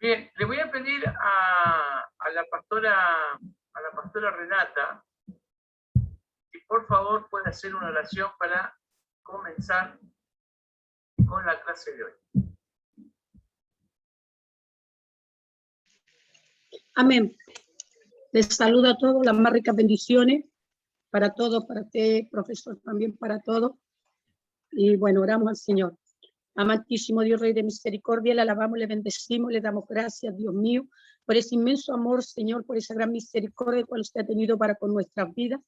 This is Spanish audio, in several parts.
Bien, le voy a pedir a la pastora Renata, si por favor puede hacer una oración para comenzar con la clase de hoy. Amén. Les saludo a todos, las más ricas bendiciones para todos, para usted, profesor, también para todos. Y bueno, oramos al Señor. Amantísimo Dios, Rey de misericordia, le alabamos, le bendecimos, le damos gracias, Dios mío, por ese inmenso amor, Señor, por esa gran misericordia que usted ha tenido para con nuestras vidas.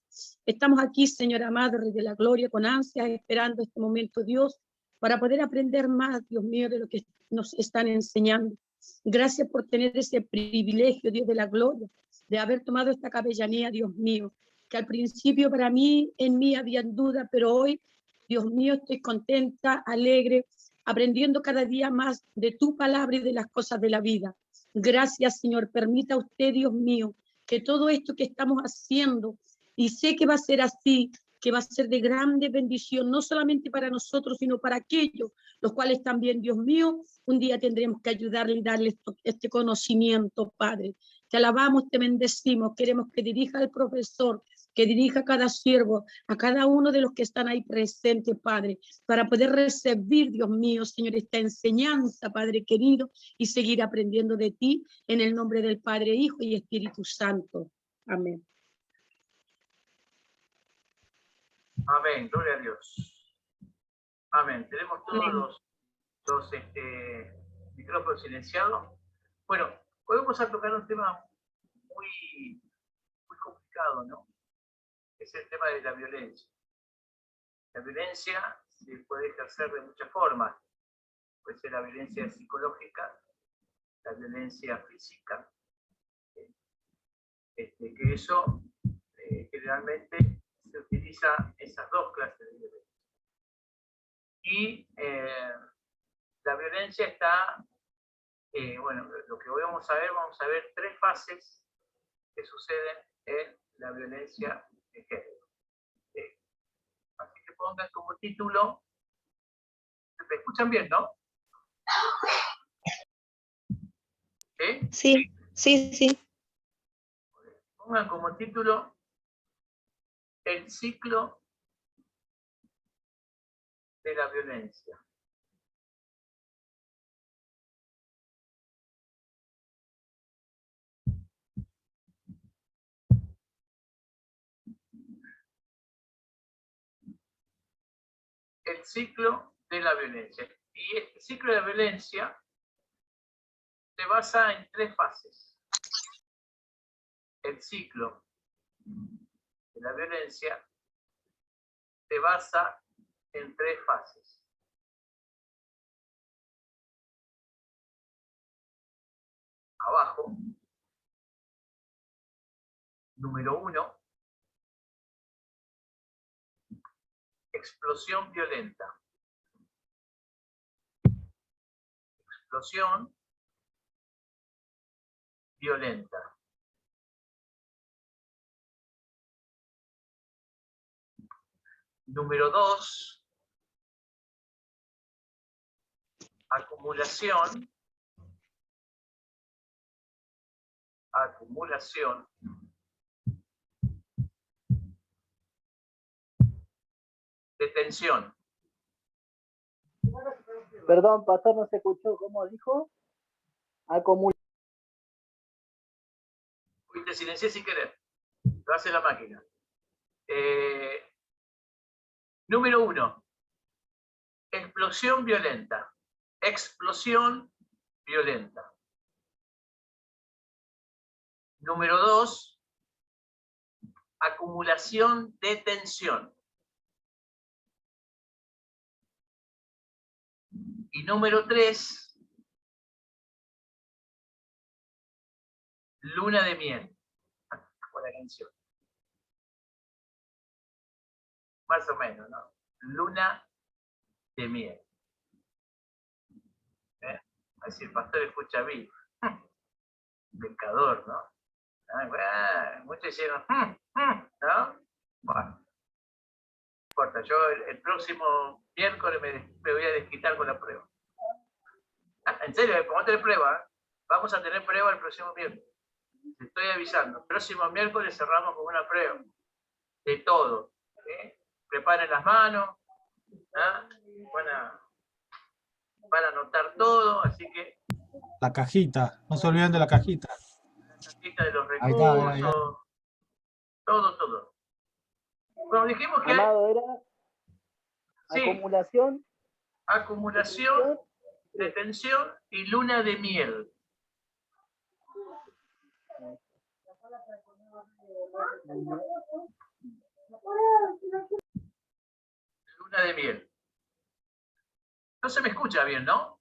Estamos aquí, Señor amado, Rey de la gloria, con ansias, esperando este momento, Dios, para poder aprender más, Dios mío, de lo que nos están enseñando. Gracias por tener ese privilegio, Dios de la gloria, de haber tomado esta capellanía, Dios mío, que al principio para mí, en mí había duda, pero hoy, Dios mío, estoy contenta, alegre, aprendiendo cada día más de tu palabra y de las cosas de la vida. Gracias, Señor. Permita usted, Dios mío, que todo esto que estamos haciendo, y sé que va a ser así, que va a ser de grande bendición, no solamente para nosotros, sino para aquellos, los cuales también, Dios mío, un día tendremos que ayudarle y darle este conocimiento, Padre. Te alabamos, te bendecimos, queremos que dirija al profesor, que dirija a cada siervo, a cada uno de los que están ahí presentes, Padre, para poder recibir, Dios mío, Señor, esta enseñanza, Padre querido, y seguir aprendiendo de ti, en el nombre del Padre, Hijo y Espíritu Santo. Amén. Amén, gloria a Dios. Amén. Tenemos todos Amén. los micrófonos silenciados. Bueno, hoy vamos a tocar un tema muy complicado, ¿no? Es el tema de la violencia. La violencia se puede ejercer de muchas formas. Puede ser la violencia psicológica, la violencia física, que eso generalmente se utiliza esas dos clases de violencia. Y la violencia está, bueno, lo que hoy vamos a ver tres fases que suceden en la violencia de género. Así que pongan como título, ¿me escuchan bien, no? Sí, sí, sí. Pongan como título el ciclo de la violencia. El ciclo de la violencia. Y este ciclo de la violencia se basa en tres fases. El ciclo de la violencia se basa en tres fases. Abajo, número 1, explosión violenta. Explosión violenta. Número 2, acumulación de tensión. Perdón, pastor, no se escuchó. ¿Cómo dijo? Uy, te silencié sin querer. Lo hace la máquina. Número 1, explosión violenta. Explosión violenta. Número 2, acumulación de tensión. Y número 3, luna de miel. Con la canción. Más o menos, ¿no? Luna de miel. Así el pastor escucha bien. Pecador, ¿no? Muchos hicieron, ¿no? Bueno, no importa, yo el próximo miércoles me voy a desquitar con la prueba. En serio, ponete la prueba, Vamos a tener prueba el próximo miércoles. Te estoy avisando. El próximo miércoles cerramos con una prueba. De todo. Preparen las manos. ¿Ah? Van a anotar todo, así que... La cajita, no se olviden de la cajita. La cajita de los Ahí está, recursos. ahí está. Todo. Bueno, dijimos que... Amado, era Sí, acumulación, detención y luna de miel. Luna de miel. No se me escucha bien, ¿no?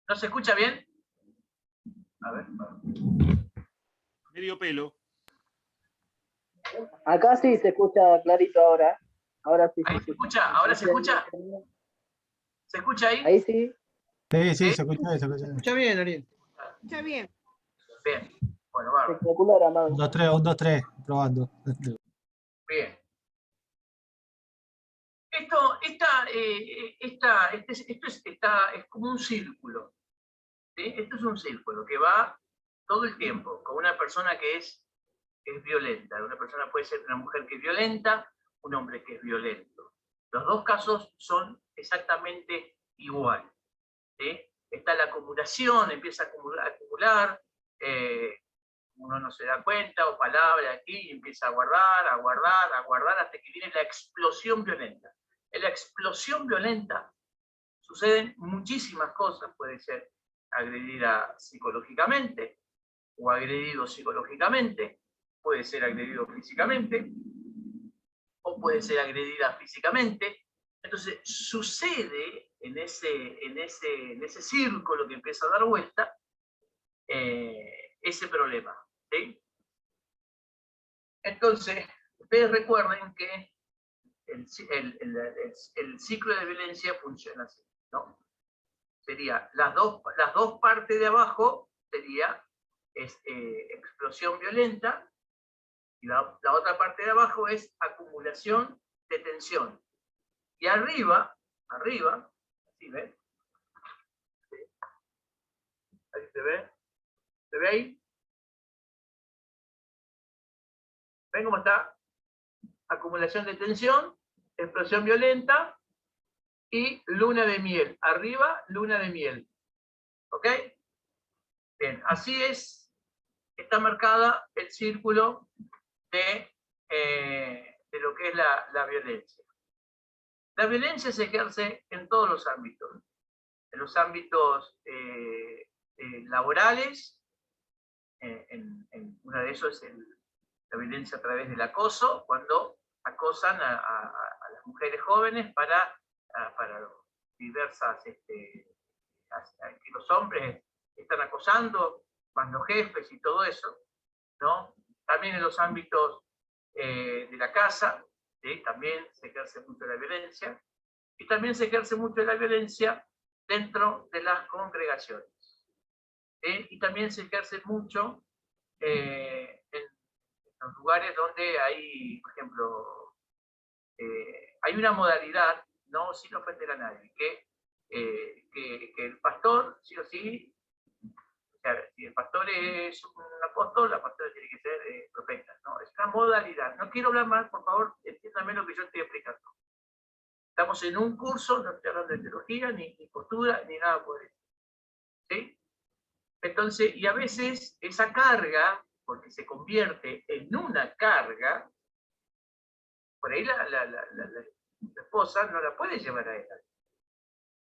¿No se escucha bien? A ver. Medio pelo. Acá sí se escucha clarito ahora. Ahora sí. ¿Ahí se escucha? ¿Ahora se escucha? ¿Se escucha ahí? Ahí sí. Sí, ¿Sí? se escucha bien, se escucha bien. Escucha bien, Ariel. Está bien. Bien. Bueno, bárbaro. Espectacular, Amado. 1, 2, 3, 1, 2, 3, probando. Bien. Es como un círculo. ¿Sí? Esto es un círculo que va todo el tiempo con una persona que es violenta. Una persona puede ser una mujer que es violenta, un hombre que es violento. Los dos casos son exactamente iguales. ¿Sí? Está la acumulación, empieza a acumular, uno no se da cuenta, o palabra aquí, y empieza a guardar, hasta que viene la explosión violenta. En la explosión violenta suceden muchísimas cosas. Puede ser agredida psicológicamente, o agredido psicológicamente, puede ser agredido físicamente, o puede ser agredida físicamente. Entonces sucede en ese círculo que empieza a dar vuelta, ese problema. ¿Sí? Entonces, ustedes recuerden que el ciclo de violencia funciona así, ¿no? Sería las dos partes de abajo, sería explosión violenta, y la otra parte de abajo es acumulación de tensión. Y arriba, ¿sí ven? ¿Sí? Ahí se ve. ¿Se ve ahí? ¿Ven cómo está? Acumulación de tensión, explosión violenta y luna de miel. Arriba, luna de miel. ¿Ok? Bien, así está marcada el círculo de lo que es la violencia. La violencia se ejerce en todos los ámbitos. En los ámbitos laborales, uno de esos es la violencia a través del acoso, cuando acosan a las mujeres jóvenes para diversas, que los hombres están acosando, más los jefes y todo eso, ¿no? También en los ámbitos de la casa, ¿sí? También se ejerce mucho la violencia, y también se ejerce mucho la violencia dentro de las congregaciones. ¿Sí? Y también se ejerce mucho en los lugares donde hay, por ejemplo, hay una modalidad, no sin ofender a nadie, que el pastor, sí o sí, o sea, si el pastor es un apóstol, la pastora tiene que ser profeta, ¿no? Es una modalidad. No quiero hablar más, por favor, entiéndame lo que yo estoy explicando. Estamos en un curso, no estoy hablando de teología, ni postura, ni nada por eso. ¿Sí? Entonces, y a veces esa carga, porque se convierte en una carga, por ahí la esposa no la puede llevar a ella.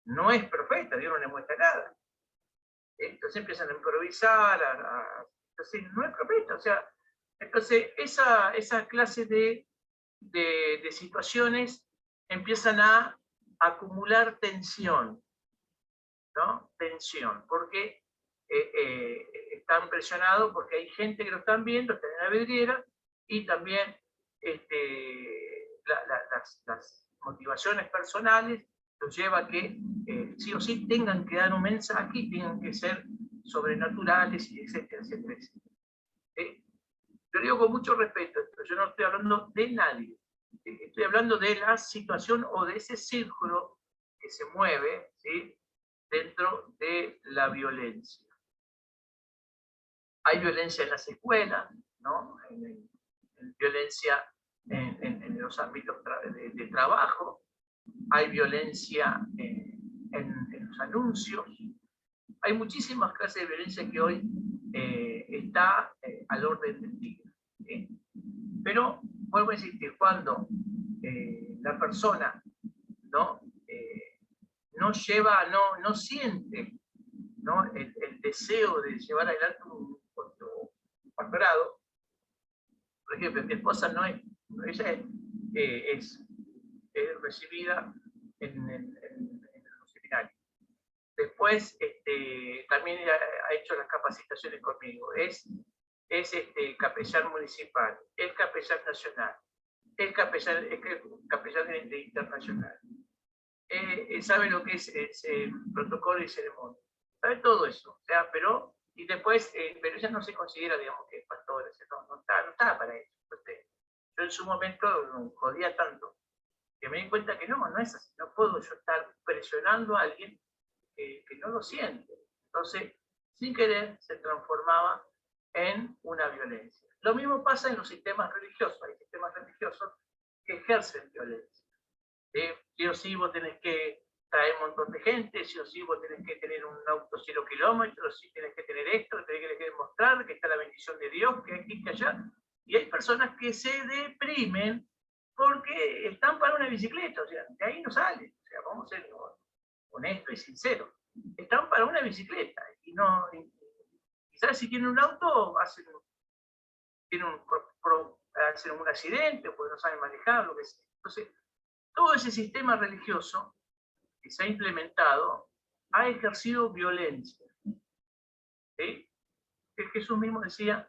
No es profeta, Dios no le muestra nada. Entonces empiezan a improvisar, entonces no es profeta. O sea, entonces esa clase de situaciones empiezan a acumular tensión, ¿no? Tensión, porque están presionados, porque hay gente que lo están viendo, están en la vidriera, y también las motivaciones personales los lleva a que sí o sí tengan que dar un mensaje y tengan que ser sobrenaturales, y etcétera, etcétera, etcétera. Yo digo con mucho respeto esto, yo no estoy hablando de nadie, estoy hablando de la situación o de ese círculo que se mueve, ¿sí? dentro de la violencia. Hay violencia en las escuelas, ¿no? En violencia en los ámbitos de trabajo, hay violencia en los anuncios, hay muchísimas clases de violencia que hoy está al orden del día. ¿Sí? Pero, vuelvo a insistir, cuando la persona no lleva, no siente, ¿no? El deseo de llevar adelante un pastorado. Por ejemplo, mi esposa ella es recibida en los seminarios. Después también ha hecho las capacitaciones conmigo. Es capellán municipal, es capellán nacional, es capellán internacional. Sabe lo que es protocolo y ceremonia. Sabe todo eso. O sea, pero ella no se considera, digamos, que es pastora. No está para eso. Entonces, yo en su momento jodía tanto que me di cuenta que no es así. No puedo yo estar presionando a alguien que no lo siente. Entonces, sin querer, se transformaba en una violencia. Lo mismo pasa en los sistemas religiosos. Hay sistemas religiosos que ejercen violencia. Sí o sí vos tenés que traer un montón de gente, sí o sí vos tenés que tener un auto 0 kilómetros, sí tenés que tener esto, tenés que demostrar que está la bendición de Dios, que aquí, que allá. Y hay personas que se deprimen porque están para una bicicleta, o sea, de ahí no salen. O sea, vamos a ser honestos y sinceros. Están para una bicicleta y quizás si tienen un auto hacen un accidente porque no saben manejar, lo que sea. Entonces, todo ese sistema religioso que se ha implementado ha ejercido violencia. ¿Sí? Jesús mismo decía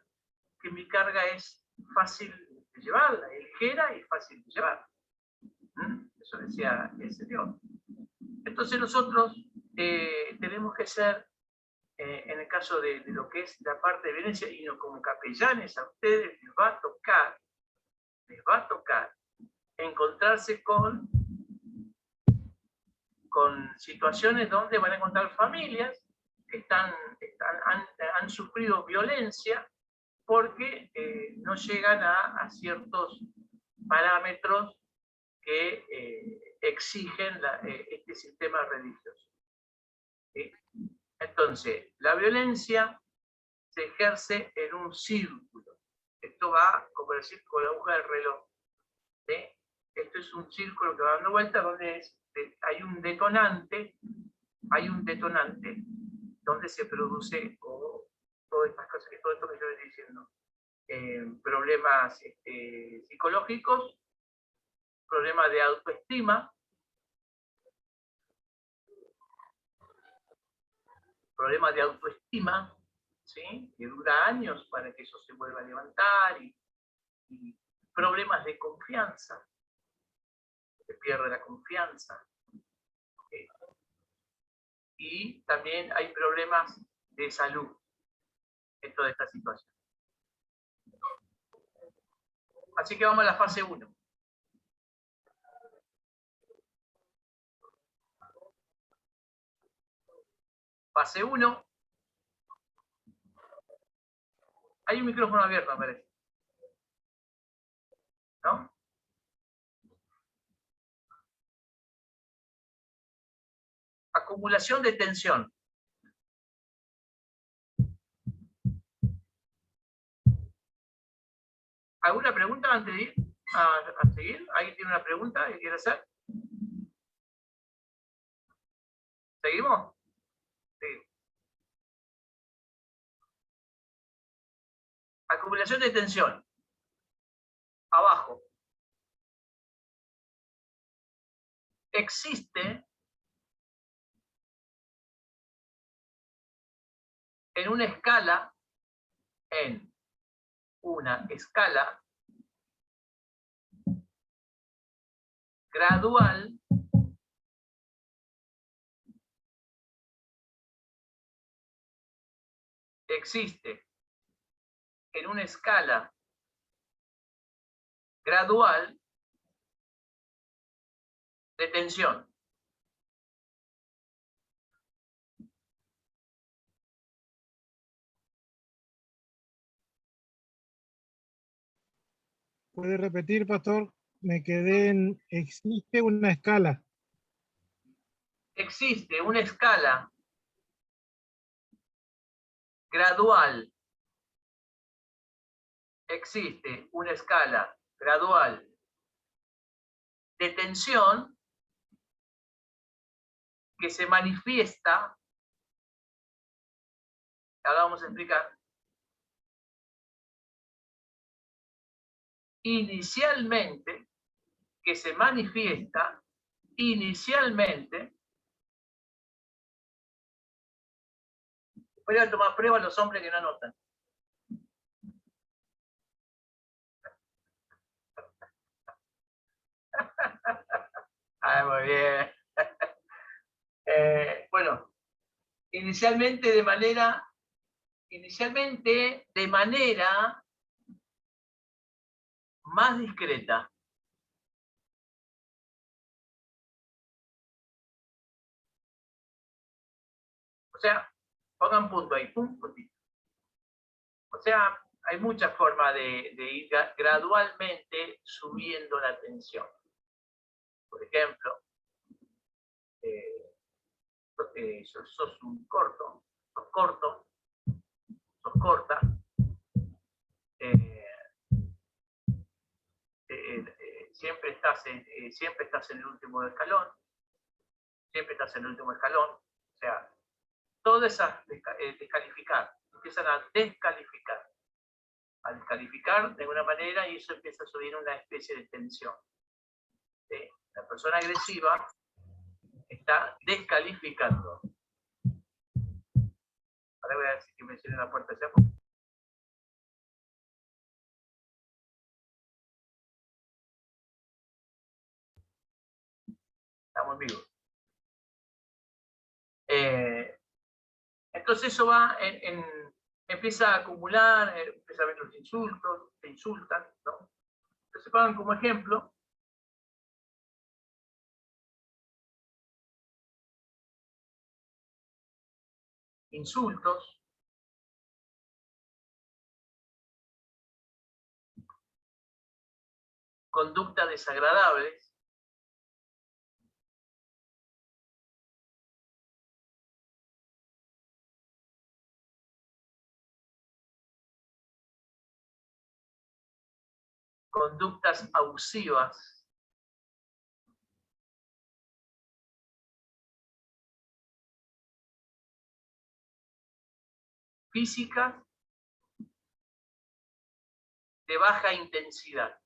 que mi carga es fácil de llevarla, es ligera y fácil de llevar. Eso decía el Señor. Entonces nosotros tenemos que ser, en el caso de lo que es la parte de violencia, y no como capellanes, a ustedes les va a tocar encontrarse con situaciones donde van a encontrar familias que han sufrido violencia porque no llegan a ciertos parámetros que exigen este sistema religioso. ¿Sí? Entonces, la violencia se ejerce en un círculo. Esto va, como decir, con la aguja del reloj. ¿Sí? Esto es un círculo que va dando vueltas donde hay un detonante donde se produce todas estas cosas, todo esto que yo estoy diciendo. Problemas psicológicos, problemas de autoestima, ¿sí? Que dura años para que eso se vuelva a levantar, y problemas de confianza, se pierde la confianza. Y también hay problemas de salud en toda esta situación. Así que vamos a la fase 1. Fase 1. Hay un micrófono abierto, me parece. ¿No? Acumulación de tensión. ¿Alguna pregunta antes de ir a seguir? ¿Alguien tiene una pregunta que quiere hacer? ¿Seguimos? Sí. Acumulación de tensión. Abajo. Existe en una escala gradual de tensión. ¿Puede repetir, pastor? Me quedé en, existe una escala. Existe una escala gradual. Existe una escala gradual de tensión que se manifiesta, ahora vamos a explicar, inicialmente, que se manifiesta inicialmente. Voy a tomar prueba a los hombres que no anotan. Ah, muy bien. Bueno, inicialmente de manera más discreta. O sea, pongan punto ahí, puntito. O sea, hay muchas formas de ir gradualmente subiendo la tensión. Por ejemplo, sos un corto, sos corto, sos corta, siempre estás en el último escalón, o sea, todas esas descalificar, empiezan a descalificar. A descalificar de alguna manera y eso empieza a subir una especie de tensión. ¿Sí? La persona agresiva está descalificando. Ahora voy a decir que me cierren la puerta ya. Estamos vivos. Entonces eso va empieza a acumular, empieza a ver los insultos, te insultan, ¿no? Entonces pongan como ejemplo insultos, conductas desagradables, conductas abusivas, físicas de baja intensidad.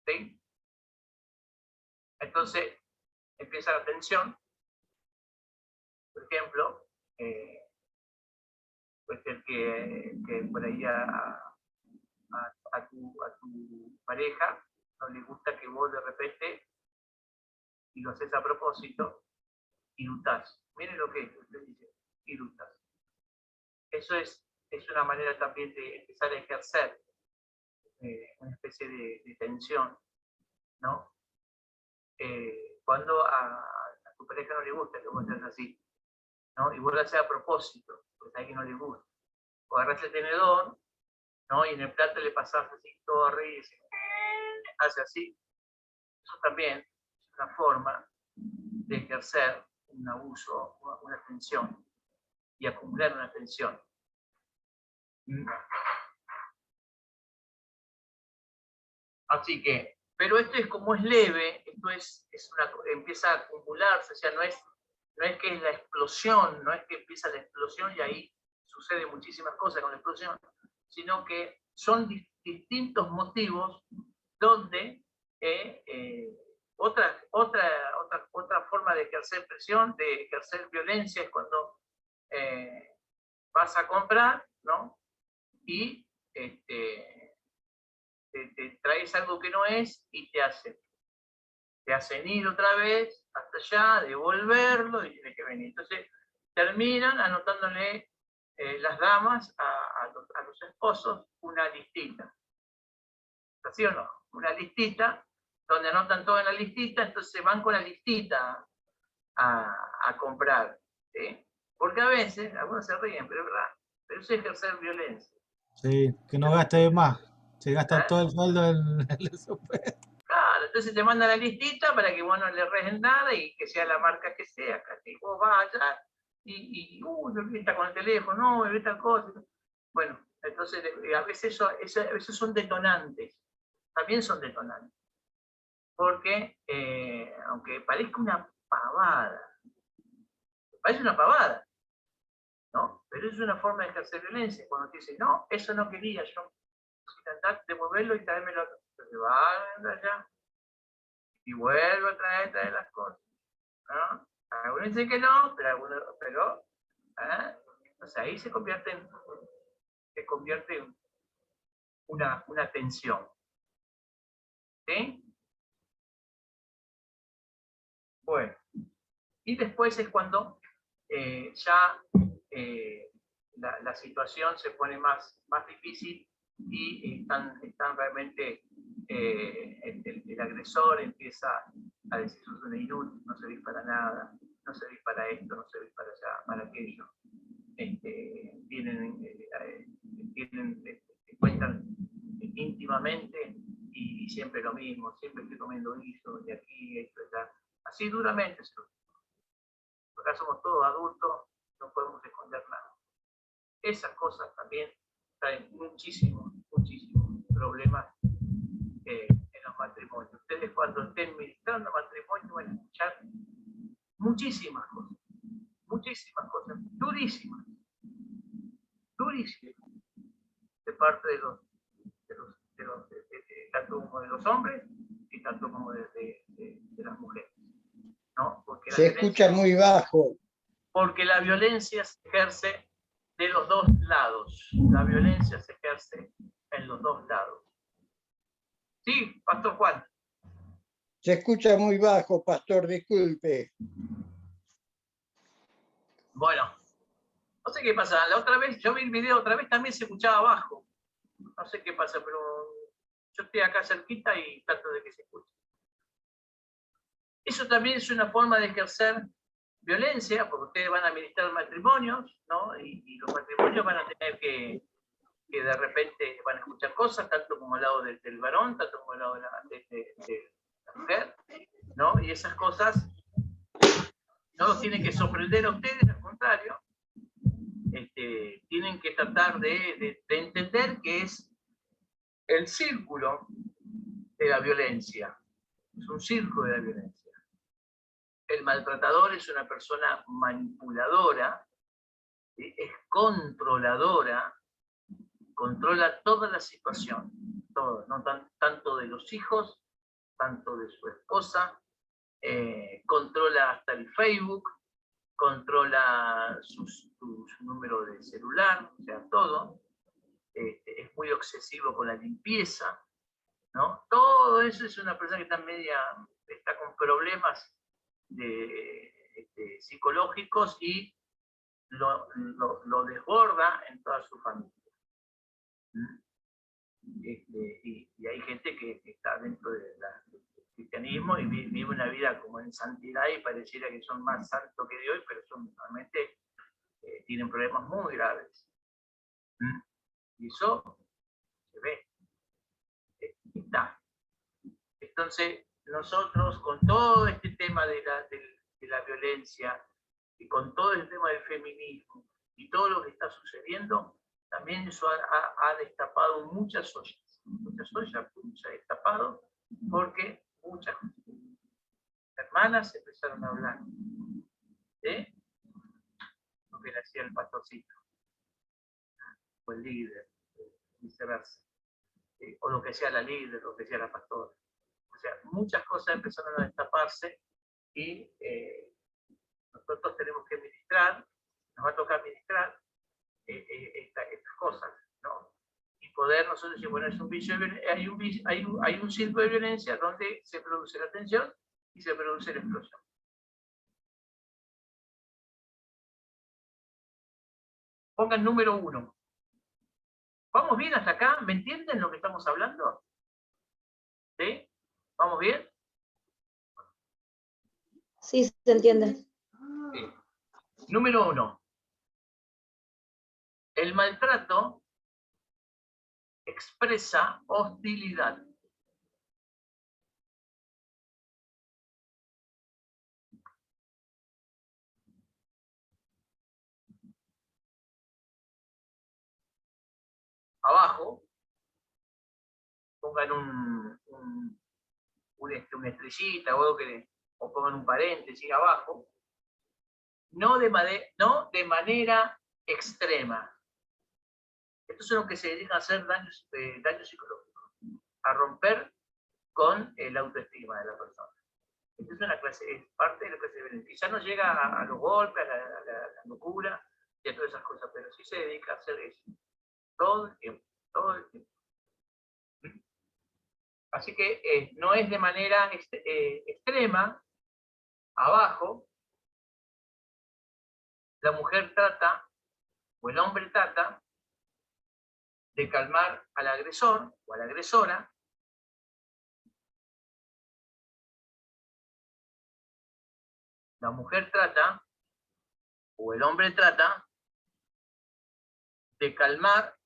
¿Sí? Entonces empieza la tensión. Por ejemplo, puede ser que por ahí a tu pareja no le gusta que vos de repente, y lo haces a propósito, irutás. Miren lo que usted dice, irutás. Eso es una manera también de empezar a ejercer una especie de tensión, ¿no? Cuando a tu pareja no le gusta que vos seas así, ¿no? Y vos lo haces a propósito, porque a alguien no le gusta. O agarrás el tenedor, ¿no? Y en el plato le pasás así, todo arriba, y hace así. Eso también es una forma de ejercer un abuso, una tensión, y acumular una tensión. Así que, pero esto es como es leve, esto empieza a acumularse, o sea, no es que es la explosión, no es que empieza la explosión y ahí sucede muchísimas cosas con la explosión, sino que son distintos motivos donde otra forma de ejercer presión, de ejercer violencia es cuando vas a comprar, ¿no? Y te traes algo que no es y te hacen ir otra vez hasta allá, devolverlo y tiene que venir. Entonces terminan anotándole las damas a los esposos una listita. ¿Así o no? Una listita, donde anotan todo en la listita, entonces van con la listita a comprar. ¿Sí? Porque a veces, algunos se ríen, pero es verdad, pero eso es ejercer violencia. Sí, que no gaste de más. Se gasta ¿Eh? todo el sueldo en el súper. Claro, entonces te mandan la listita para que vos no le rejes nada y que sea la marca que sea, que vos vayas me olvidé estar con el teléfono, no, me olvidé tal cosa. Bueno, entonces a veces a veces son detonantes, también son detonantes. Porque, aunque parezca una pavada, parece una pavada, ¿no? Pero es una forma de ejercer violencia. Cuando te dicen, no, eso no quería yo, intentar devolverlo y traérmelo. Entonces va allá y vuelvo a traer las cosas, ¿no? Algunos dicen que no, pero o sea, ahí se convierte en una tensión. ¿Sí? Bueno, y después es cuando ya la situación se pone más difícil y están realmente, el agresor empieza a decir, sos una inútil, no servís para nada, no servís para esto, no servís para allá, para aquello. Cuentan íntimamente y siempre lo mismo, siempre estoy comiendo guiso, de aquí, esto, allá. Así duramente. Acá somos todos adultos, no podemos esconder nada. Esas cosas también traen muchísimos problemas en los matrimonios. Ustedes cuando estén ministrando matrimonio van a escuchar muchísimas cosas, durísimas, de parte de tanto como de los hombres y tanto como de las mujeres, ¿no? Porque Se escucha muy bajo. Porque la violencia se ejerce de los dos lados. La violencia se ejerce en los dos lados. Sí, Pastor Juan. Se escucha muy bajo, pastor, disculpe. Bueno, no sé qué pasa. La otra vez, yo vi el video otra vez, también se escuchaba bajo. No sé qué pasa, pero yo estoy acá cerquita y trato de que se escuche. Eso también es una forma de ejercer violencia, porque ustedes van a administrar matrimonios, ¿no? Y los matrimonios van a tener que de repente van a escuchar cosas, tanto como al lado del varón, tanto como al lado de la mujer, ¿no? Y esas cosas no los tienen que sorprender a ustedes, al contrario, tienen que tratar de entender que es el círculo de la violencia, es un círculo de la violencia. El maltratador es una persona manipuladora, es controladora, controla toda la situación, todo, ¿no? Tanto de los hijos, tanto de su esposa, controla hasta el Facebook, controla su número de celular, o sea, todo. Es muy obsesivo con la limpieza, ¿no? Todo eso es una persona que está con problemas psicológicos y lo desborda en toda su familia. Y hay gente que está dentro del cristianismo y vive una vida como en santidad y pareciera que son más santos que Dios, pero realmente tienen problemas muy graves. Y eso se ve, está. Entonces, nosotros con todo este tema de la violencia y con todo el tema del feminismo y todo lo que está sucediendo, también eso ha destapado muchas ollas se ha destapado porque muchas hermanas empezaron a hablar de lo que le hacía el pastorcito o el líder, viceversa, o lo que sea la líder, lo que sea la pastora. O sea, muchas cosas empezaron a destaparse y nosotros tenemos que ministrar, nos va a tocar ministrar estas cosas, ¿no? Y poder nosotros decir, bueno, es un vicio, hay un círculo de violencia donde se produce la tensión y se produce la explosión. Pongan número 1. ¿Vamos bien hasta acá? ¿Me entienden lo que estamos hablando? ¿Sí? ¿Vamos bien? Sí, se entiende. Sí. Número 1. El maltrato expresa hostilidad. Abajo, pongan una estrellita o algo o pongan un paréntesis abajo. No de manera extrema. Estos son los que se dedican a hacer daños psicológicos, a romper con la autoestima de la persona. Esta es una clase, es parte de lo que se ve. Quizás no llega a los golpes, a la locura y a todas esas cosas, pero sí se dedica a hacer eso. Todo el tiempo, todo el tiempo. Así que no es de manera extrema. Abajo, la mujer trata, o el hombre trata, de calmar al agresor o a la agresora, la mujer trata, o el hombre trata, de calmar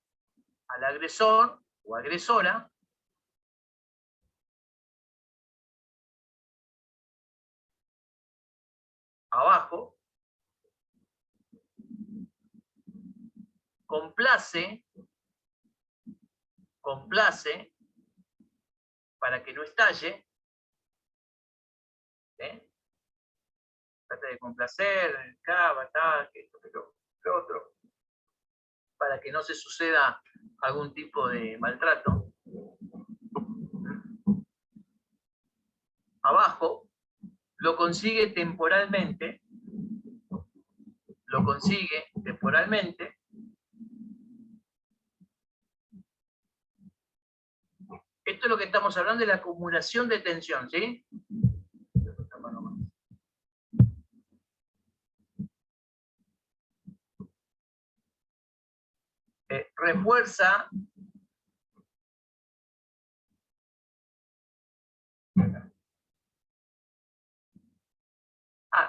al agresor o agresora, abajo, complace para que no estalle, trata de complacer, que otro, para que no se suceda algún tipo de maltrato. Abajo, lo consigue temporalmente, Esto es lo que estamos hablando de la acumulación de tensión, ¿sí?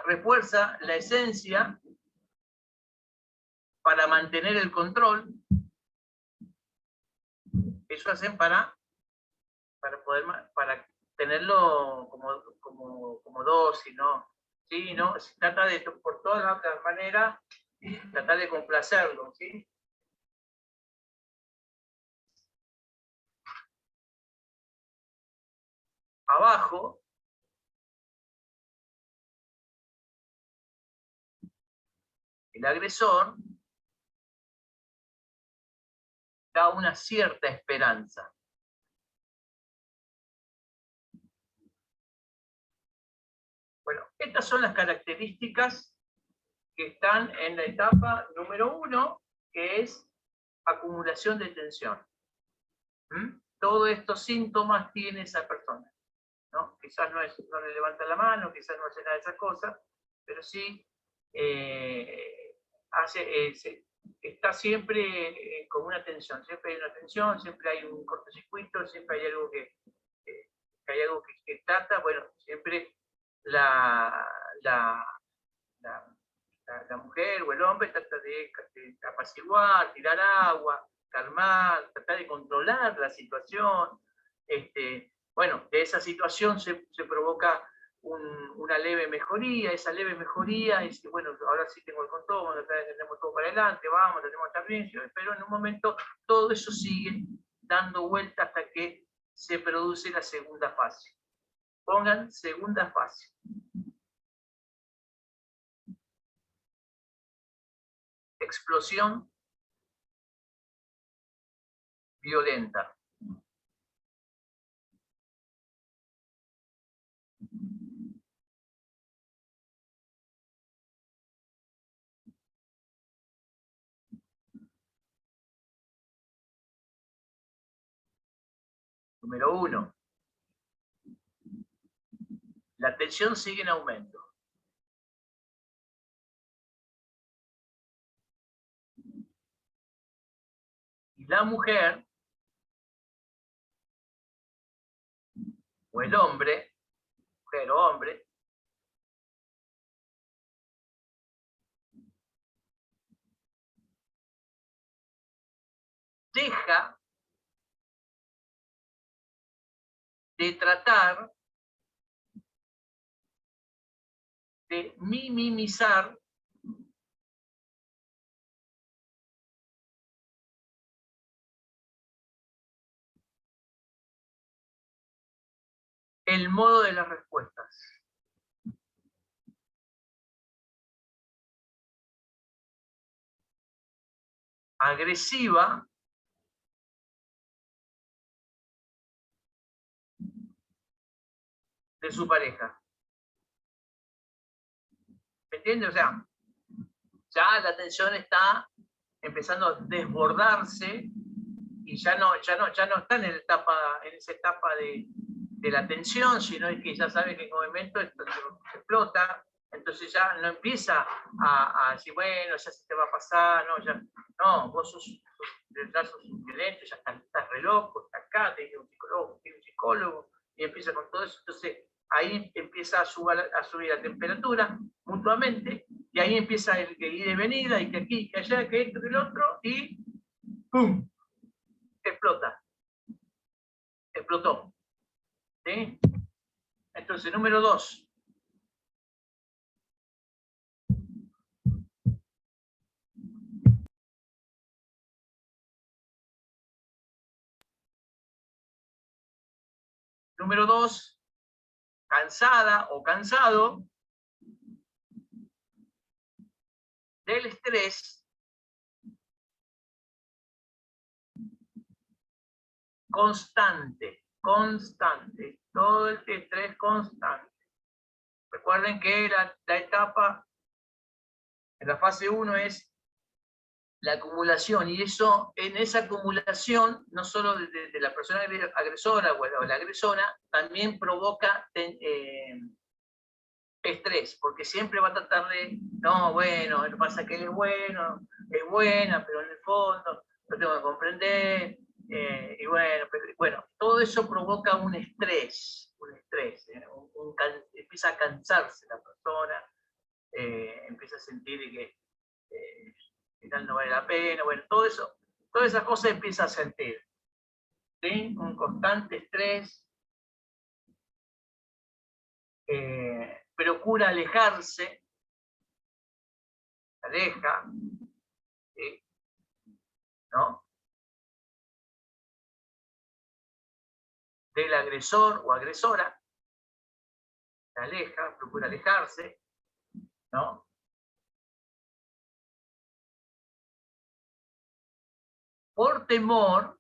Refuerza la esencia para mantener el control. Eso hacen para tenerlo como dosis, ¿no? ¿Sí? ¿No? Se trata de, por todas las maneras, tratar de complacerlo, ¿sí? Abajo, el agresor da una cierta esperanza. Bueno, estas son las características que están en la etapa número 1, que es acumulación de tensión. Todos estos síntomas tiene esa persona, ¿no? Quizás no le levanta la mano, quizás no hace nada de esas cosas, pero sí está siempre con una tensión, siempre hay una tensión, siempre hay un cortocircuito, siempre hay algo que trata, bueno, siempre la mujer o el hombre trata de apaciguar, tirar agua, calmar, tratar de controlar la situación. Bueno, de esa situación se provoca una leve mejoría. Esa leve mejoría es que, bueno, ahora sí tengo el control, tenemos todo para adelante, vamos, tenemos que estar bien, pero en un momento todo eso sigue dando vuelta hasta que se produce la segunda fase. Pongan segunda fase. Explosión violenta. Número 1. La tensión sigue en aumento. Y la mujer o el hombre, mujer o hombre, deja de tratar de minimizar el modo de las respuestas. Agresiva de su pareja. ¿Me entiende? O sea, ya la tensión está empezando a desbordarse y ya no está en esa etapa de la tensión, sino es que ya sabe que en un momento esto se explota, entonces ya no empieza a decir, bueno, ya se te va a pasar, no, vos sos un violento, ya estás re loco, estás acá, tenés un psicólogo, y empieza con todo eso, entonces ahí empieza a subir la temperatura mutuamente, y ahí empieza el ir y venida, y que aquí, que allá, que esto, que el otro, y ¡pum! Explotó. ¿Sí? Entonces, número 2. Número 2, cansada o cansado del estrés constante, todo el estrés constante. Recuerden que la etapa en la fase 1 es la acumulación, y eso, en esa acumulación, no solo de la persona agresora o la agresora, también provoca estrés, porque siempre va a tratar de, no, bueno, lo que pasa es que él es bueno, es buena, pero en el fondo lo tengo que comprender, y bueno, todo eso provoca un estrés, empieza a cansarse la persona, empieza a sentir que final no vale la pena, bueno, todo eso, todas esas cosas empieza a sentir, ¿sí? Un constante estrés, procura alejarse, se aleja, ¿sí? ¿No? Del agresor o agresora, se aleja, procura alejarse, ¿no? Por temor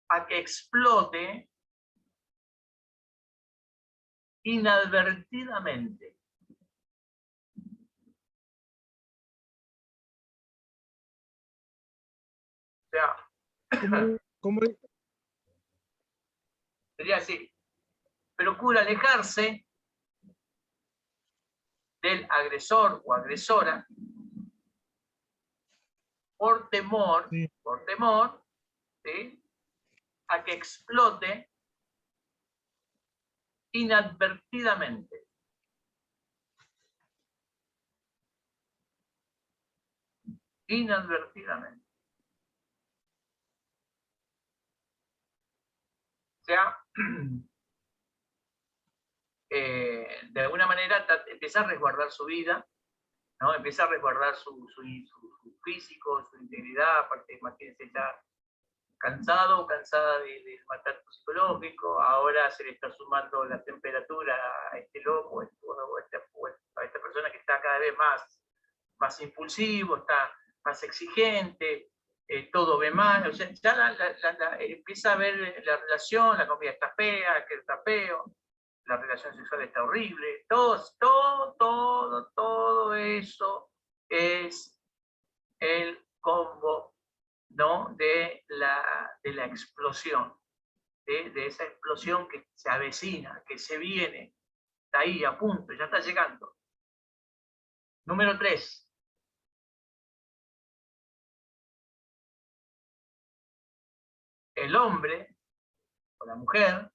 a que explote inadvertidamente. O sea, ¿Cómo? sería así, procura alejarse del agresor o agresora por temor, Sí. ¿sí? A que explote inadvertidamente. Inadvertidamente. O sea, de alguna manera empieza a resguardar su vida, ¿no? Empieza a resguardar su físico, su integridad, aparte, imagínense, ya cansado o cansada del maltrato psicológico, ahora se le está sumando la temperatura a este loco, a esta persona que está cada vez más impulsivo, está más exigente, todo ve mal, o sea, ya empieza a ver la relación, la comida está fea, que está feo, la relación sexual está horrible, todo eso es el combo, ¿no? de la explosión, de esa explosión que se avecina, que se viene, está ahí a punto, ya está llegando. Número 3. El hombre o la mujer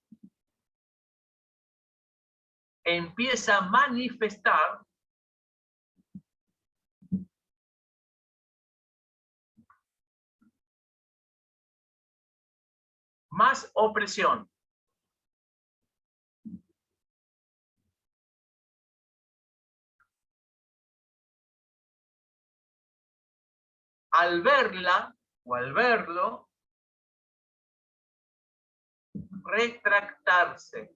empieza a manifestar más opresión. Al verla o al verlo, retractarse.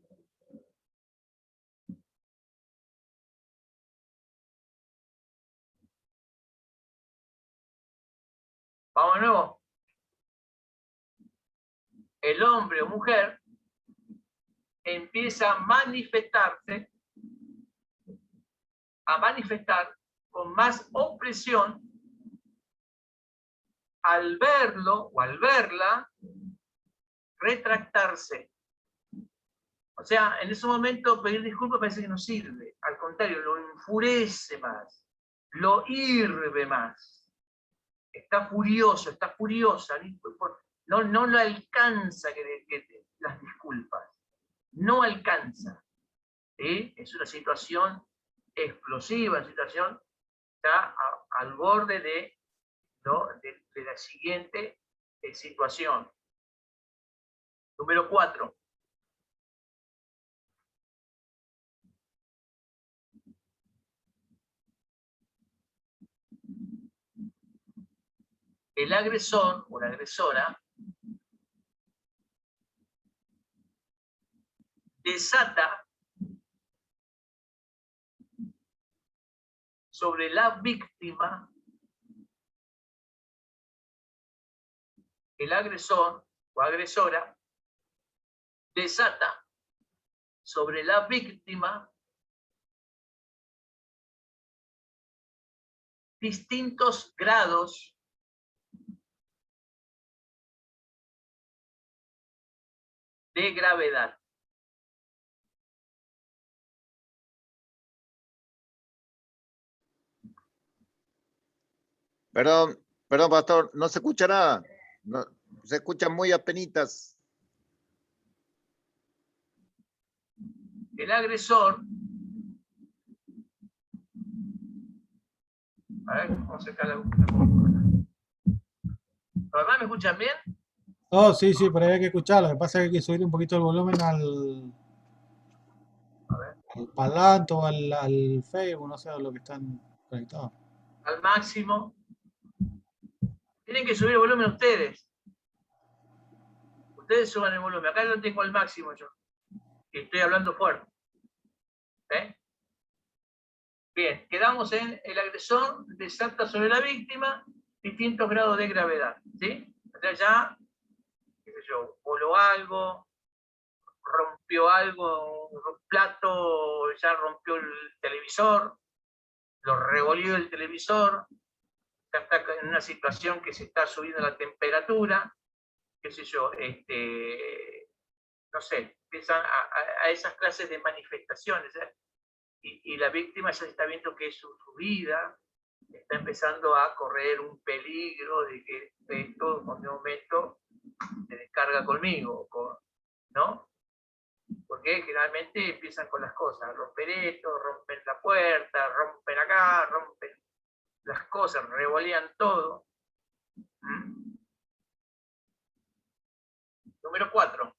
Vamos de nuevo. El hombre o mujer empieza a manifestar con más opresión al verlo o al verla, retractarse. O sea, en ese momento pedir disculpas parece que no sirve. Al contrario, lo enfurece más, lo hierve más. Está furioso, está furiosa. No lo alcanza las disculpas. No alcanza. ¿Sí? Es una situación explosiva, una situación está al borde de la siguiente situación. Número 4. El agresor o la agresora desata sobre la víctima. El agresor o agresora desata sobre la víctima distintos grados de gravedad. Perdón, pastor, no se escucha nada. No, se escuchan muy apenitas. El agresor, a ver, vamos a sacar la computadora. ¿Me escuchan bien? Oh, sí, pero hay que escucharlo. Lo que pasa es que hay que subir un poquito el volumen al parlante o al Facebook, no sé, a lo que están conectados. Al máximo. Tienen que subir el volumen ustedes. Ustedes suban el volumen. Acá lo tengo al máximo yo. Y estoy hablando fuerte. ¿Eh? Bien, quedamos en el agresor desata sobre la víctima distintos grados de gravedad. ¿Sí? O sea, ya, qué sé yo, voló algo, rompió algo, un plato, ya rompió el televisor, lo revolvió el televisor, ya está en una situación que se está subiendo la temperatura, qué sé yo, no sé, empiezan a esas clases de manifestaciones, y la víctima ya está viendo que su vida está empezando a correr un peligro de que esto en cualquier momento se descarga conmigo, ¿no? Porque generalmente empiezan con las cosas, romper esto, rompen la puerta, rompen acá, rompen las cosas, revolean todo. Número 4.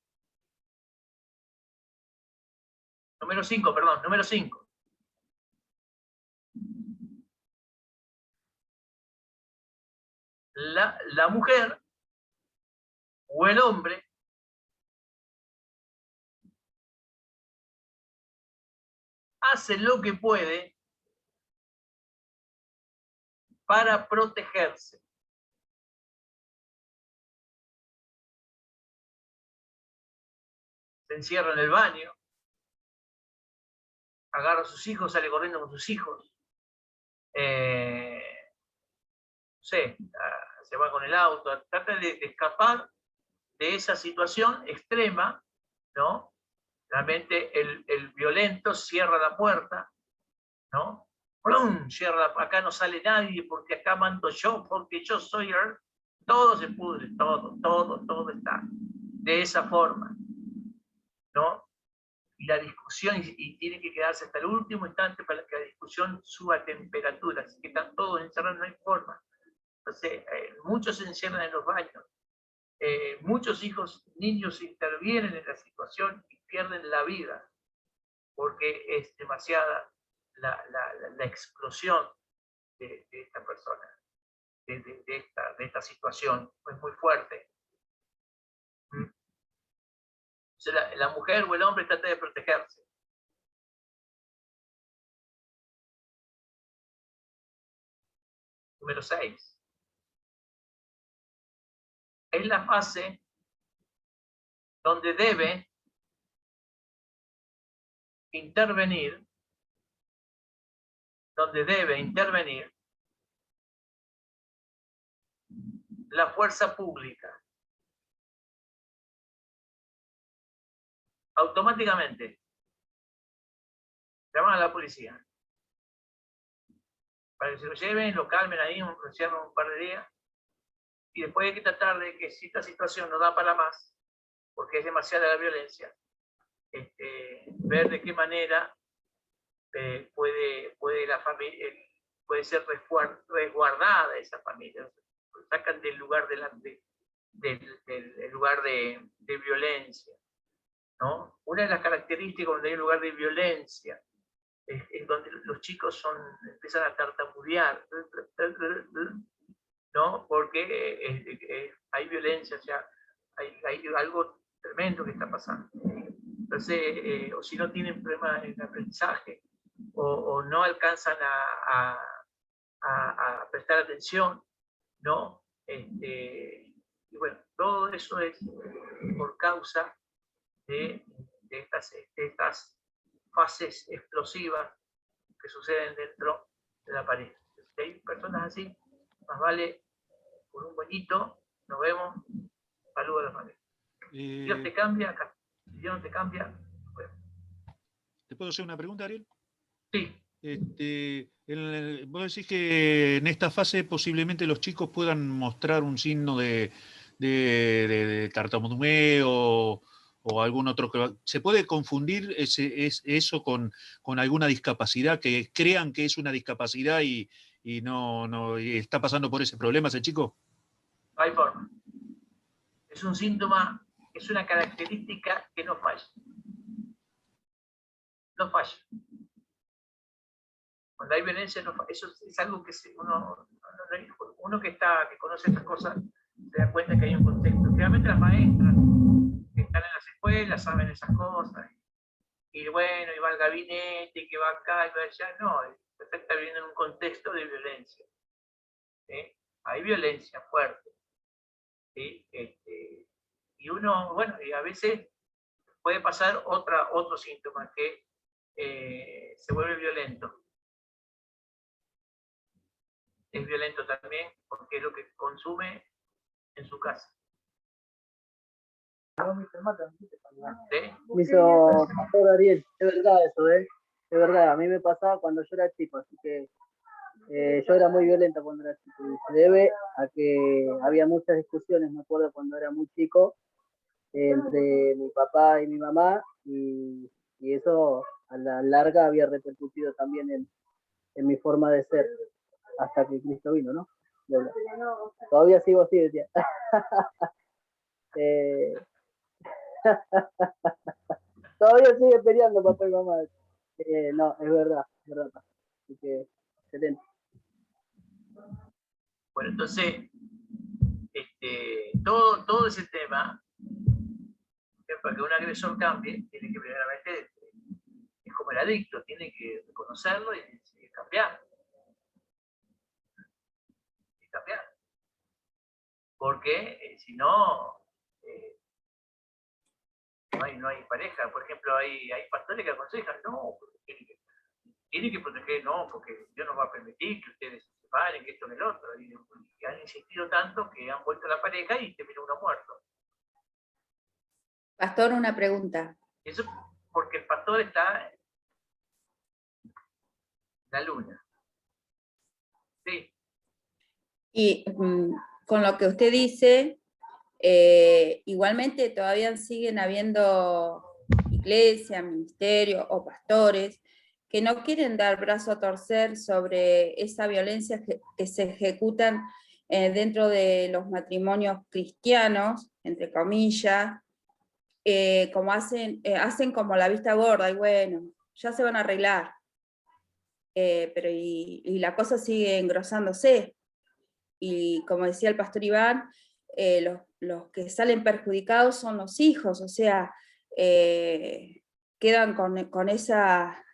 Número 5, perdón, número 5. La mujer o el hombre hace lo que puede para protegerse. Se encierra en el baño, agarra a sus hijos, sale corriendo con sus hijos. No sé, se va con el auto, trata de escapar de esa situación extrema, ¿no? Realmente el violento cierra la puerta, ¿no? ¡Plum! Acá no sale nadie porque acá mando yo, porque yo soy el... Todo se pudre, todo está de esa forma, ¿no? Y la discusión, y tiene que quedarse hasta el último instante para que la discusión suba temperatura, así que están todos encerrados, no hay forma. Entonces, muchos se encierran en los baños, muchos niños intervienen en la situación y pierden la vida, porque es demasiada la explosión de esta persona, de esta situación, es muy fuerte. Entonces, la mujer o el hombre trata de protegerse. Número 6. Es la fase donde debe intervenir, la fuerza pública. Automáticamente llaman a la policía para que se lo lleven, lo calmen ahí, lo cierren un par de días, y después hay que tratar de que si esta situación no da para más, porque es demasiada la violencia, ver de qué manera puede la familia, puede ser resguardada esa familia, sacan del lugar del lugar de violencia, ¿no? Una de las características donde hay un lugar de violencia es donde los chicos empiezan a tartamudear, ¿no? Porque hay violencia, o sea, hay algo tremendo que está pasando. Entonces, o si no tienen problemas en el aprendizaje, o no alcanzan a prestar atención, ¿no? Y bueno, todo eso es por causa de estas fases explosivas que suceden dentro de la pareja. Si hay personas así, más vale por un moñito, nos vemos, saludos a la familia. Si Dios te cambia, acá. Si Dios no te cambia, nos vemos. ¿Te puedo hacer una pregunta, Ariel? Sí. Vos decís que en esta fase posiblemente los chicos puedan mostrar un signo de tartamudeo o algún otro. ¿Se puede confundir eso con alguna discapacidad, que crean que es una discapacidad y no y está pasando por ese problema ese chico? No hay forma. Es un síntoma, es una característica que no falla. No falla. Cuando hay violencia, no falla. Eso es algo que uno que conoce estas cosas se da cuenta que hay un contexto. Realmente las maestras que están en las escuelas saben esas cosas. Y bueno, y va al gabinete, y que va acá, y va allá. No, está viviendo en un contexto de violencia. Hay violencia fuerte. ¿Sí? Y uno, bueno, y a veces puede pasar otro síntoma, que se vuelve violento. Es violento también porque es lo que consume en su casa. ¿Sí? Me hizo Pastor Ariel, es verdad eso, es verdad, a mí me pasaba cuando yo era chico, así que yo era muy violenta cuando era chico, y se debe a que había muchas discusiones, me acuerdo cuando era muy chico, entre mi papá y mi mamá, y eso a la larga había repercutido también en mi forma de ser, hasta que Cristo vino, ¿no? Todavía sigo así, decía. Todavía sigue peleando papá y mamá. No, es verdad. Así que, excelente. Bueno, entonces, todo ese tema, para que un agresor cambie, tiene que primeramente, es como el adicto, tiene que reconocerlo y cambiar. Porque si no, no hay pareja. Por ejemplo, hay pastores que aconsejan, no, tiene que proteger, no, porque Dios no va a permitir que ustedes se separen, que esto y el otro. Y han insistido tanto que han vuelto a la pareja y terminó uno muerto. Pastor, una pregunta. Eso porque el pastor está en la luna. Sí. Y con lo que usted dice, igualmente todavía siguen habiendo iglesias, ministerios o pastores que no quieren dar brazo a torcer sobre esa violencia que se ejecutan dentro de los matrimonios cristianos, entre comillas, como hacen como la vista gorda, y bueno, ya se van a arreglar. Pero y la cosa sigue engrosándose. Y como decía el pastor Iván, los que salen perjudicados son los hijos, o sea, quedan con esa,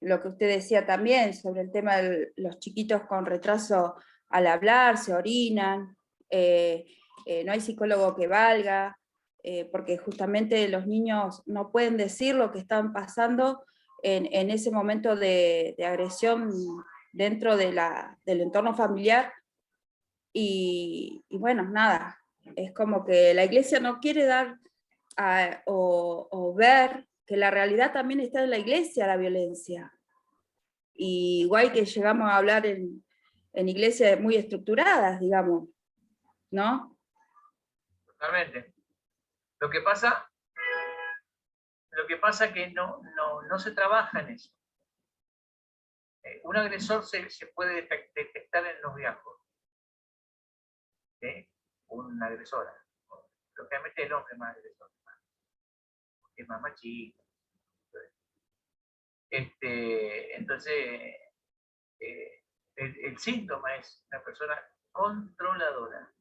lo que usted decía también, sobre el tema de los chiquitos con retraso al hablar, se orinan, no hay psicólogo que valga, porque justamente los niños no pueden decir lo que están pasando en ese momento de agresión dentro del entorno familiar, y bueno, nada, es como que la iglesia no quiere dar o ver que la realidad también está en la iglesia, la violencia. Y igual que llegamos a hablar en iglesias muy estructuradas, digamos, ¿no? Totalmente. Lo que pasa es que no se trabaja en eso. Un agresor se puede detectar en los viejos. Una agresora. Lógicamente el hombre más agresor. Es más machista. Entonces, el síntoma es una persona controladora.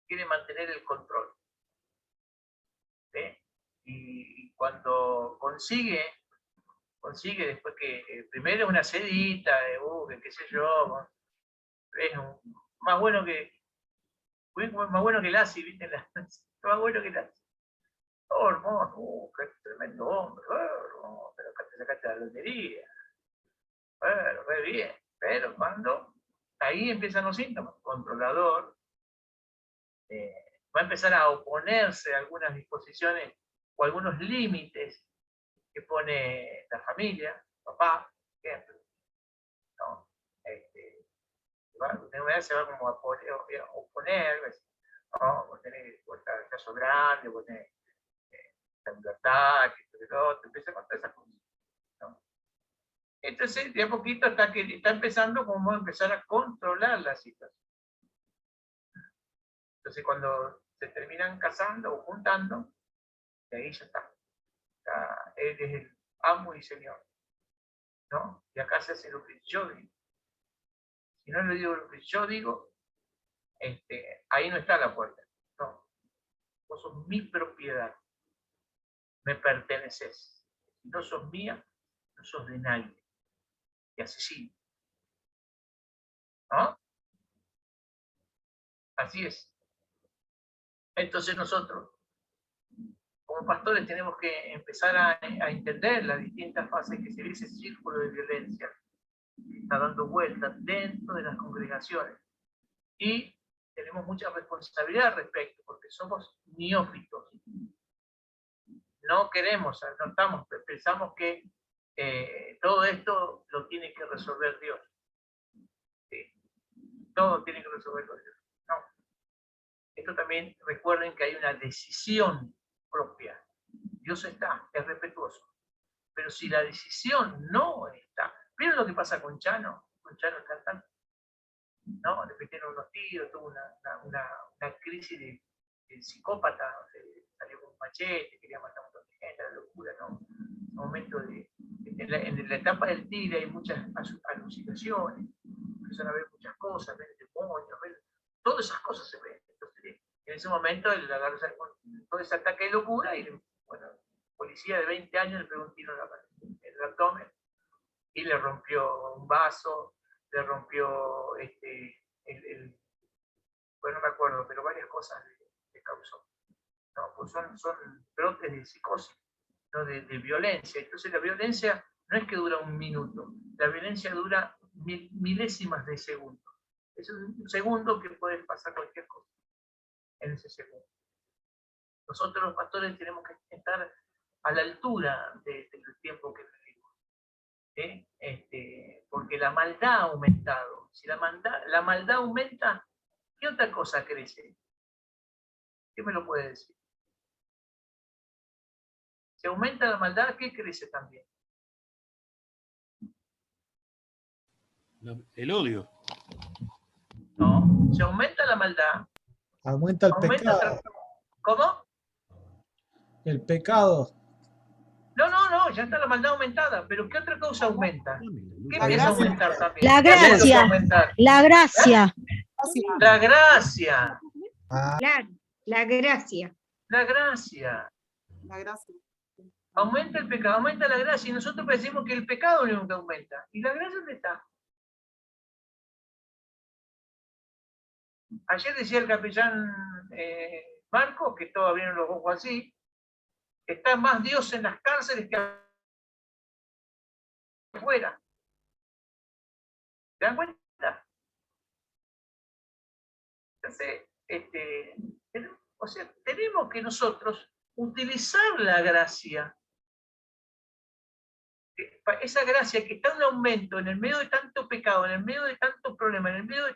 Quiere mantener el control. Y cuando consigue después que primero una sedita, que qué sé yo, es más bueno que el ASI, ¿viste? Más bueno que el ASI. Oh, hermoso, qué tremendo hombre, pero acá te sacaste la lotería. Re bien, pero cuando ahí empiezan los síntomas, controlador, va a empezar a oponerse a algunas disposiciones o algunos límites que pone la familia, papá, ejemplo, ¿no? Se va como a oponer, ¿no? Vos tenés el caso grande, vos tenés la libertad, que te empieza a contar esas cosas, ¿no? Entonces, de a poquito está empezando como a empezar a controlar la situación. Entonces, cuando se terminan casando o juntando, de ahí ya está. Él es el amo y señor, ¿no? Y acá se hace lo que yo digo. Si no le digo lo que yo digo, ahí no está la puerta. No, vos sos mi propiedad. Me perteneces. Si no sos mía, no sos de nadie. Y asesino. ¿No? Así es. Entonces nosotros, como pastores, tenemos que empezar a entender las distintas fases que se ve ese círculo de violencia que está dando vueltas dentro de las congregaciones. Y tenemos mucha responsabilidad al respecto, porque somos neófitos. No queremos, no estamos, pensamos que todo esto lo tiene que resolver Dios. ¿Sí? Todo tiene que resolverlo Dios. No. Esto también recuerden que hay una decisión propia. Dios está, es respetuoso. Pero si la decisión no está, ¿vieron lo que pasa con Chano el cantante? ¿No? Le metieron unos tiros, tuvo una crisis de psicópata, salió con un machete, quería matar a un montón de gente, la locura, ¿no? Un momento en la etapa del tigre hay muchas alucinaciones, empiezan a ver muchas cosas, ven demonios, todas esas cosas se ven. Entonces, en ese momento él agarró todo ese ataque de locura y, bueno, policía de 20 años le pegó un tiro en el abdomen y le rompió un vaso, le rompió bueno, no me acuerdo, pero varias cosas le causó. ¿No? Pues son brotes de psicosis, ¿no? de violencia. Entonces la violencia no es que dura un minuto, la violencia dura milésimas de segundo. Es un segundo que puede pasar cualquier cosa en ese segundo. Nosotros los pastores tenemos que estar a la altura del tiempo que vivimos. Porque la maldad ha aumentado. Si la maldad aumenta, ¿qué otra cosa crece? ¿Qué me lo puede decir? Si aumenta la maldad, ¿qué crece también? El odio. No, se aumenta la maldad. Aumenta el Aumenta pecado. ¿Cómo? El pecado. No, ya está la maldad aumentada. Pero ¿qué otra cosa aumenta? ¿Qué La empieza a gracia. aumentar también? La ¿Qué empieza a gracia. aumentar? La gracia. La gracia. Claro, la gracia. La gracia. La gracia. Aumenta el pecado, aumenta la gracia. Y nosotros pensamos que el pecado nunca aumenta. ¿Y la gracia dónde está? Ayer decía el capellán Marcos, que todavía no lo pongo así, está más Dios en las cárceles que afuera. ¿Se dan cuenta? Entonces, o sea, tenemos que nosotros utilizar la gracia. Esa gracia que está en aumento en el medio de tanto pecado, en el medio de tantos problemas, en el medio de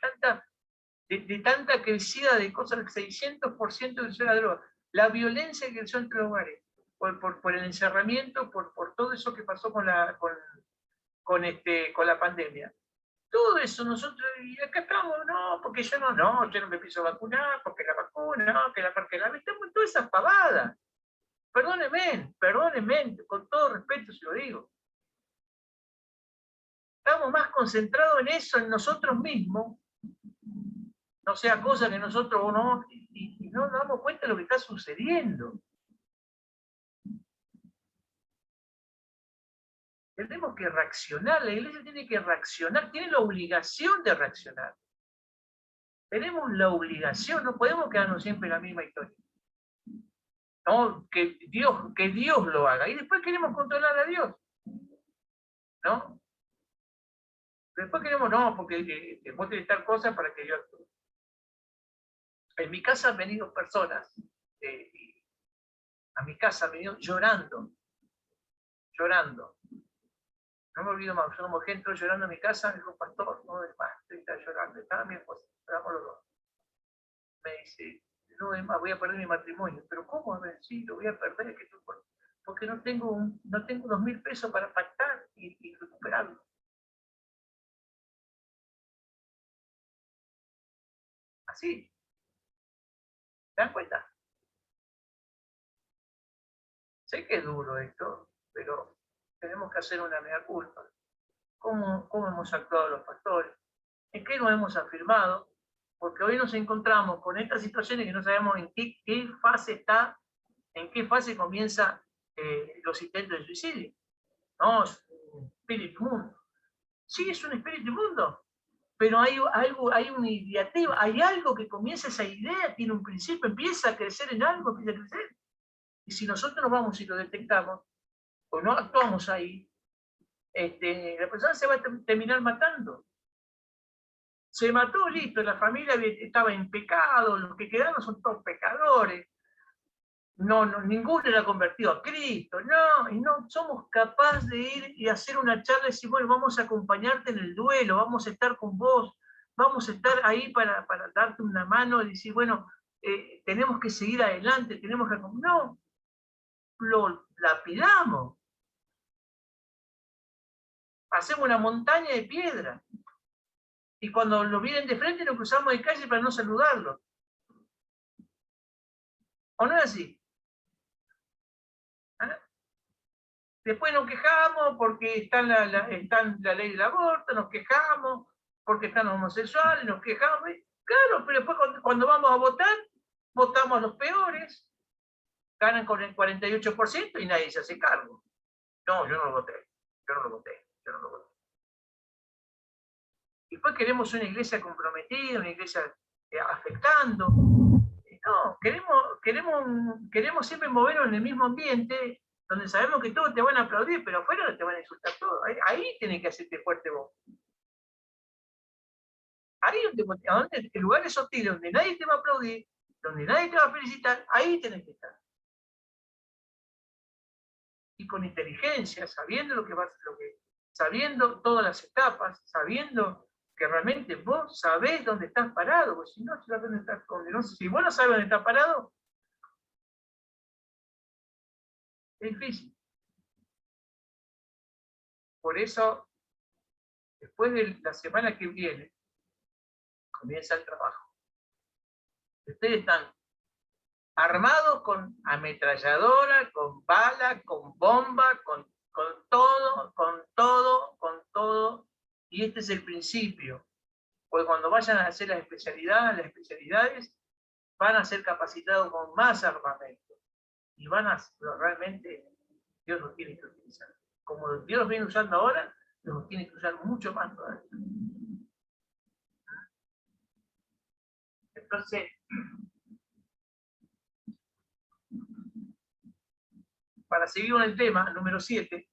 tanta crecida de cosas, el 600% de la droga, la violencia que creció entre los hogares, por el encerramiento, por todo eso que pasó con la pandemia. Todo eso nosotros, y acá estamos, no, porque yo no me pienso vacunar, porque la vacuna, no, que la estamos en todas esas pavadas. Perdónenme, con todo respeto se lo digo. Estamos más concentrados en eso, en nosotros mismos, no sea cosa que nosotros o no, y no nos damos cuenta de lo que está sucediendo. Tenemos que reaccionar, la iglesia tiene que reaccionar, tiene la obligación de reaccionar. Tenemos la obligación, no podemos quedarnos siempre en la misma historia. No, que Dios lo haga. Y después queremos controlar a Dios. ¿No? Después queremos, no, porque vos tenés tal cosa para que Dios actúe. En mi casa han venido personas, a mi casa han venido llorando. No me olvido más, yo como gente llorando en mi casa, me dijo, pastor, no de más, está llorando, estaba mi esposa, lloramos los dos. Me dice, no de más, voy a perder mi matrimonio. Pero ¿cómo? A ver, sí, lo voy a perder, porque no tengo 2.000 pesos para pactar y recuperarlo. Así. ¿Se dan cuenta? Sé que es duro esto, pero tenemos que hacer una mea culpa. ¿Cómo hemos actuado los pastores? ¿En qué nos hemos afirmado? Porque hoy nos encontramos con estas situaciones que no sabemos en qué fase está, en qué fase comienza los intentos de suicidio. No, es un espíritu mundo. Sí, es un espíritu mundo, pero hay una ideativa, hay algo que comienza esa idea, tiene un principio, empieza a crecer en algo, empieza a crecer. Y si nosotros nos vamos y lo detectamos, o no actuamos ahí, la persona se va a terminar matando. Se mató, listo, la familia estaba en pecado, los que quedaron son todos pecadores. No, ninguno era convertido a Cristo, no, y no somos capaces de ir y hacer una charla y decir, bueno, vamos a acompañarte en el duelo, vamos a estar con vos, vamos a estar ahí para darte una mano y decir, bueno, tenemos que seguir adelante, tenemos que... No, lo lapidamos. Hacemos una montaña de piedra. Y cuando lo vienen de frente nos cruzamos de calle para no saludarlo. ¿O no es así? ¿Ah? Después nos quejamos porque está la ley del aborto, nos quejamos porque están los homosexuales, nos quejamos. Claro, pero después cuando vamos a votar, votamos a los peores, ganan con el 48% y nadie se hace cargo. No, yo no lo voté. Después queremos una iglesia comprometida, una iglesia afectando. No, queremos siempre movernos en el mismo ambiente, donde sabemos que todos te van a aplaudir, pero afuera te van a insultar todos. Ahí tienes que hacerte fuerte vos. Ahí donde el lugar es hostil, donde nadie te va a aplaudir, donde nadie te va a felicitar, ahí tenés que estar. Y con inteligencia, sabiendo sabiendo todas las etapas, sabiendo que realmente vos sabés dónde estás parado, porque si no, si vos no sabés dónde estás parado, es difícil. Por eso, después de la semana que viene, comienza el trabajo. Ustedes están armados con ametralladora, con bala, con bomba, con todo, y este es el principio. Porque cuando vayan a hacer las especialidades, van a ser capacitados con más armamento. Y realmente, Dios los tiene que utilizar. Como Dios los viene usando ahora, los tiene que usar mucho más todavía. Entonces, para seguir con el tema, número 7,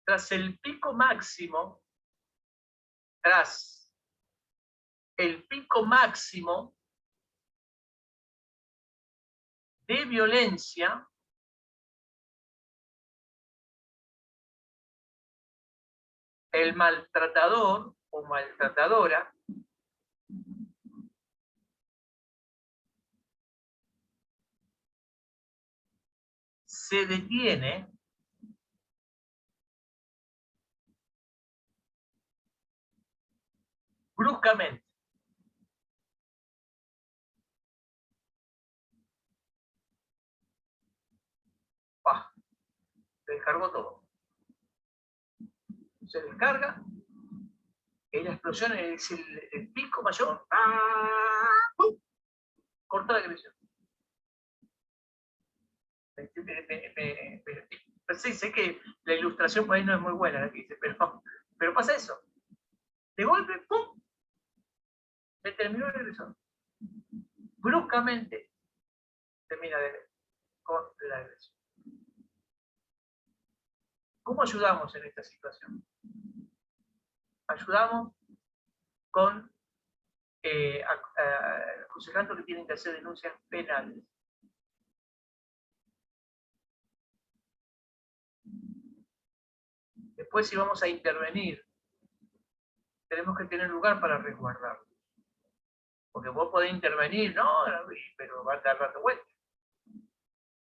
tras el pico máximo de violencia, el maltratador o maltratadora se detiene bruscamente. Se descargó todo. Se descarga, y la explosión es el pico mayor. ¡Pum! Corta la agresión. Sí, sé que la ilustración por ahí no es muy buena, la que dice, pero pasa eso. De golpe, ¡pum! Se terminó la agresión. Bruscamente termina con la agresión. ¿Cómo ayudamos en esta situación? Ayudamos con aconsejando que tienen que hacer denuncias penales. Después, si vamos a intervenir, tenemos que tener lugar para resguardarlo. Porque vos podés intervenir, ¿no? Pero va a dar dando vueltas.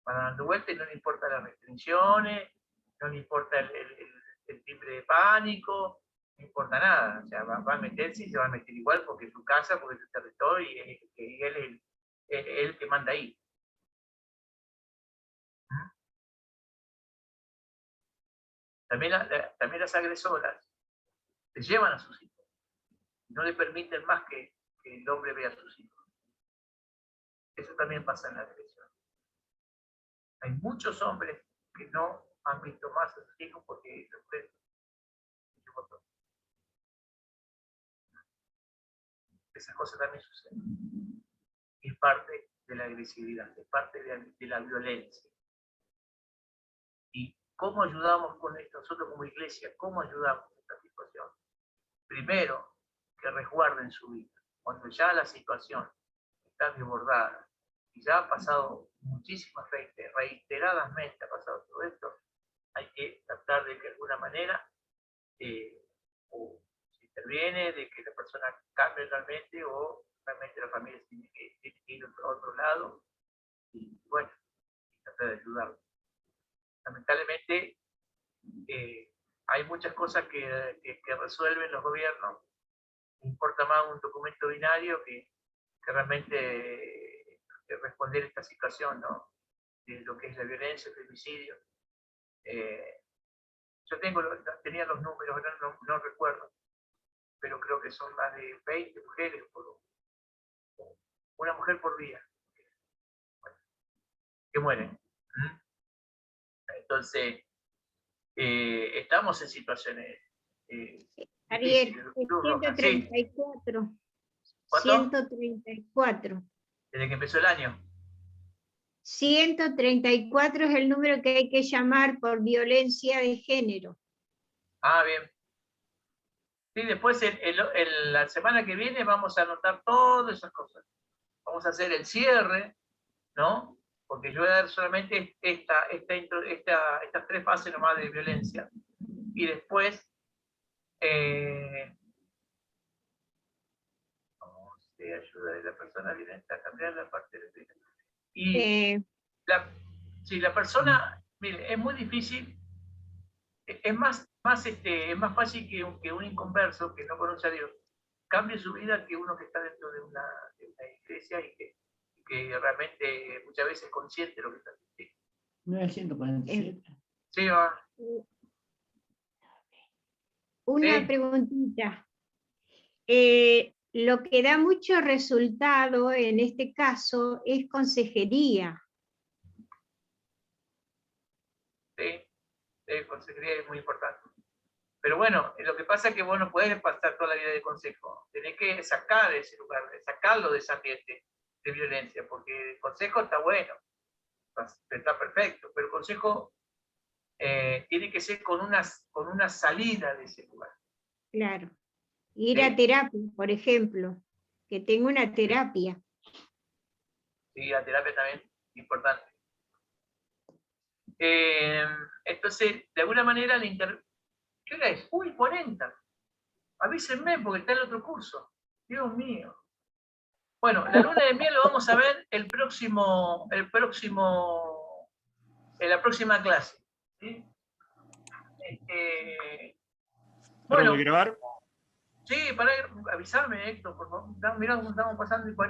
Va dando vueltas y no le importan las restricciones, no le importa el timbre de pánico, no importa nada. O sea, va a meterse y se va a meter igual porque es su casa, porque es su territorio y él es el que manda ahí. También las agresoras se llevan a sus hijos. No le permiten más que el hombre vea a sus hijos. Eso también pasa en la agresión. Hay muchos hombres que no han visto más a sus hijos porque después esas cosas también suceden. Es parte de la agresividad, es parte de la violencia. ¿Y cómo ayudamos con esto? Nosotros como iglesia, ¿cómo ayudamos en esta situación? Primero, que resguarden su vida. Cuando ya la situación está desbordada y ya ha pasado muchísimas veces, reiteradamente ha pasado todo esto, hay que tratar de que de alguna manera o se interviene, de que la persona cambie realmente o realmente la familia tiene que ir a otro lado y bueno, tratar de ayudarlo. Lamentablemente hay muchas cosas que resuelven los gobiernos. Me importa más un documento binario que realmente responder a esta situación, ¿no? De lo que es la violencia, el femicidio. Yo tenía los números, no recuerdo, pero creo que son más de 20 mujeres una mujer por día que mueren. Entonces, estamos en situaciones Ariel, difíciles. 134. ¿Cuánto? 134. Desde que empezó el año. 134 es el número que hay que llamar por violencia de género. Ah, bien. Sí, después la semana que viene vamos a anotar todas esas cosas. Vamos a hacer el cierre, ¿no? Porque yo voy a dar solamente estas 3 fases nomás de violencia. Y después, ayuda de la persona violenta a cambiar la parte de la y Si la persona, mire, es muy difícil, es más fácil que un inconverso que no conoce a Dios cambie su vida que uno que está dentro de una iglesia y que realmente muchas veces es consciente de lo que está haciendo. 947. Sí, va. Una Sí. preguntita. Lo que da mucho resultado en este caso es consejería. Sí, consejería es muy importante. Pero bueno, lo que pasa es que vos no podés pasar toda la vida de consejo. Tenés que sacar de ese lugar, sacarlo de ese ambiente de violencia, porque el consejo está bueno, está perfecto, pero el consejo tiene que ser con una salida de ese lugar. Claro. Ir Sí. a terapia, por ejemplo, que tenga una terapia. Sí, la terapia también es importante. Entonces, de alguna manera, ¿qué hora es? Uy, 40. Avísenme porque está el otro curso. Dios mío. Bueno, la luna de miel lo vamos a ver en la próxima clase. ¿Sí? ¿Paro Bueno, de grabar? sí, para avisarme, Héctor, por favor. Mirá cómo estamos pasando y 40.